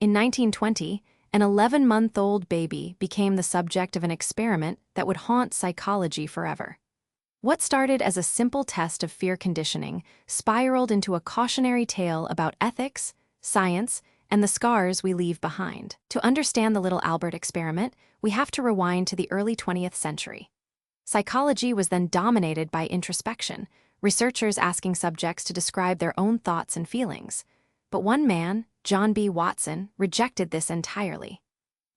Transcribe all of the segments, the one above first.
In 1920, an 11-month-old baby became the subject of an experiment that would haunt psychology forever. What started as a simple test of fear conditioning spiraled into a cautionary tale about ethics, science, and the scars we leave behind. To understand the little Albert experiment, we have to rewind to the early 20th century. Psychology was then dominated by introspection, researchers asking subjects to describe their own thoughts and feelings. But one man, John B. Watson, rejected this entirely.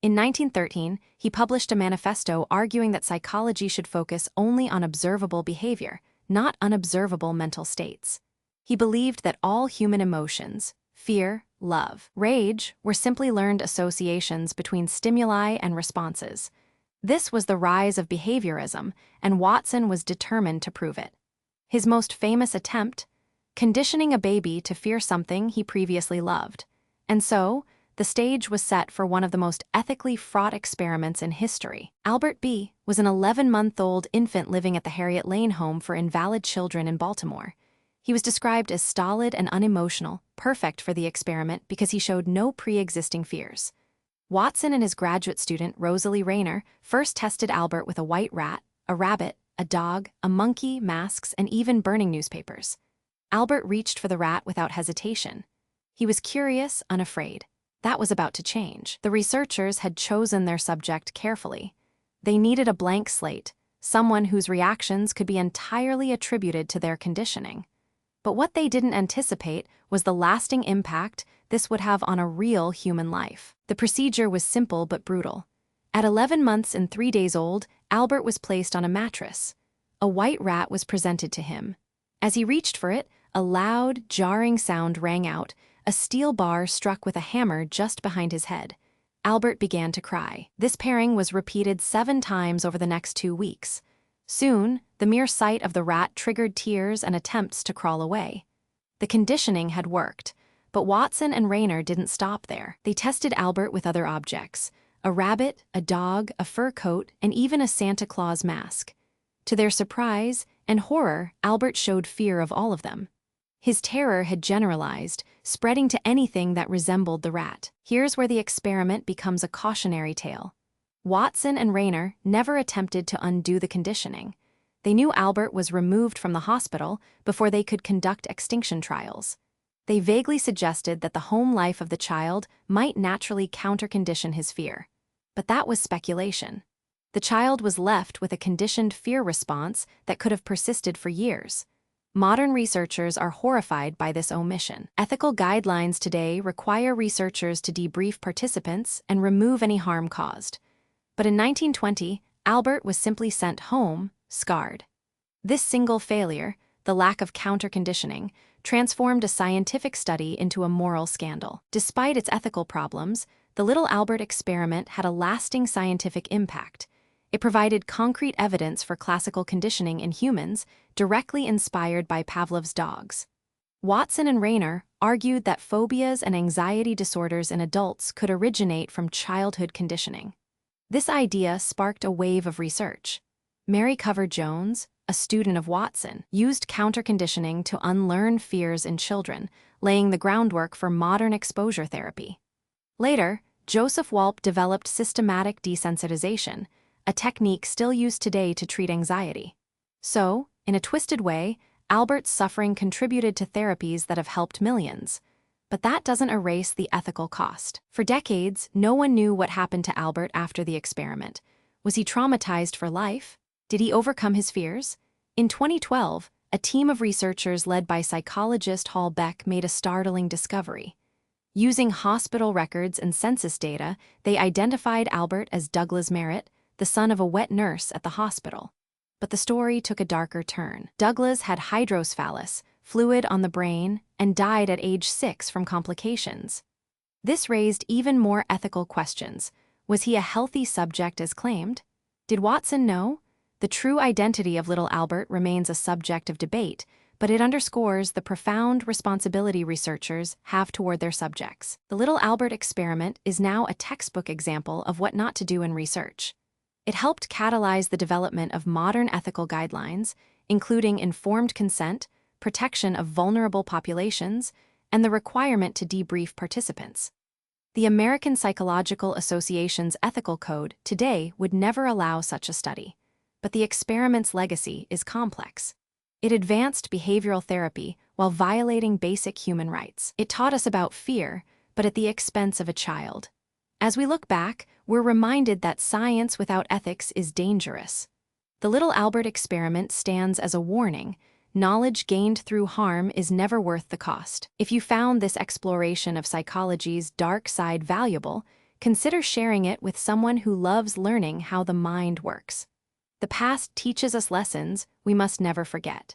In 1913, he published a manifesto arguing that psychology should focus only on observable behavior, not unobservable mental states. He believed that all human emotions, fear, love, rage, were simply learned associations between stimuli and responses. This was the rise of behaviorism, and Watson was determined to prove it. His most famous attempt? Conditioning a baby to fear something he previously loved. And so, the stage was set for one of the most ethically fraught experiments in history. Albert B. was an 11-month-old infant living at the Harriet Lane Home for Invalid Children in Baltimore. He was described as stolid and unemotional, perfect for the experiment because he showed no pre-existing fears. Watson and his graduate student, Rosalie Rayner, first tested Albert with a white rat, a rabbit, a dog, a monkey, masks, and even burning newspapers. Albert reached for the rat without hesitation. He was curious, unafraid. That was about to change. The researchers had chosen their subject carefully. They needed a blank slate, someone whose reactions could be entirely attributed to their conditioning. But what they didn't anticipate was the lasting impact this would have on a real human life. The procedure was simple but brutal. At 11 months and 3 days old, Albert was placed on a mattress. A white rat was presented to him. As he reached for it, a loud, jarring sound rang out. A steel bar struck with a hammer just behind his head. Albert began to cry. This pairing was repeated 7 times over the next 2 weeks. Soon, the mere sight of the rat triggered tears and attempts to crawl away. The conditioning had worked, but Watson and Rayner didn't stop there. They tested Albert with other objects: a rabbit, a dog, a fur coat, and even a Santa Claus mask. To their surprise and horror, Albert showed fear of all of them. His terror had generalized, spreading to anything that resembled the rat. Here's where the experiment becomes a cautionary tale. Watson and Rayner never attempted to undo the conditioning. They knew Albert was removed from the hospital before they could conduct extinction trials. They vaguely suggested that the home life of the child might naturally counter-condition his fear. But that was speculation. The child was left with a conditioned fear response that could have persisted for years. Modern researchers are horrified by this omission. Ethical guidelines today require researchers to debrief participants and remove any harm caused. But in 1920, Albert was simply sent home, scarred. This single failure, the lack of counter-conditioning, transformed a scientific study into a moral scandal. Despite its ethical problems, the little Albert experiment had a lasting scientific impact. It provided concrete evidence for classical conditioning in humans, directly inspired by Pavlov's dogs. Watson and Rayner argued that phobias and anxiety disorders in adults could originate from childhood conditioning. This idea sparked a wave of research. Mary Cover Jones, a student of Watson, used counter-conditioning to unlearn fears in children, laying the groundwork for modern exposure therapy. Later, Joseph Walp developed systematic desensitization, a technique still used today to treat anxiety. So, in a twisted way, Albert's suffering contributed to therapies that have helped millions. But that doesn't erase the ethical cost. For decades, no one knew what happened to Albert after the experiment. Was he traumatized for life? Did he overcome his fears? In 2012, a team of researchers led by psychologist Hall Beck made a startling discovery. Using hospital records and census data, they identified Albert as Douglas Merritt, the son of a wet nurse at the hospital. But the story took a darker turn. Douglas had hydrocephalus, fluid on the brain, and died at age 6 from complications. This raised even more ethical questions. Was he a healthy subject as claimed? Did Watson know? The true identity of little Albert remains a subject of debate, but it underscores the profound responsibility researchers have toward their subjects. The little Albert experiment is now a textbook example of what not to do in research. It helped catalyze the development of modern ethical guidelines, including informed consent, protection of vulnerable populations, and the requirement to debrief participants. The American Psychological Association's ethical code today would never allow such a study. But the experiment's legacy is complex. It advanced behavioral therapy while violating basic human rights. It taught us about fear, but at the expense of a child. As we look back, we're reminded that science without ethics is dangerous. The Little Albert experiment stands as a warning. Knowledge gained through harm is never worth the cost. If you found this exploration of psychology's dark side valuable, consider sharing it with someone who loves learning how the mind works. The past teaches us lessons we must never forget.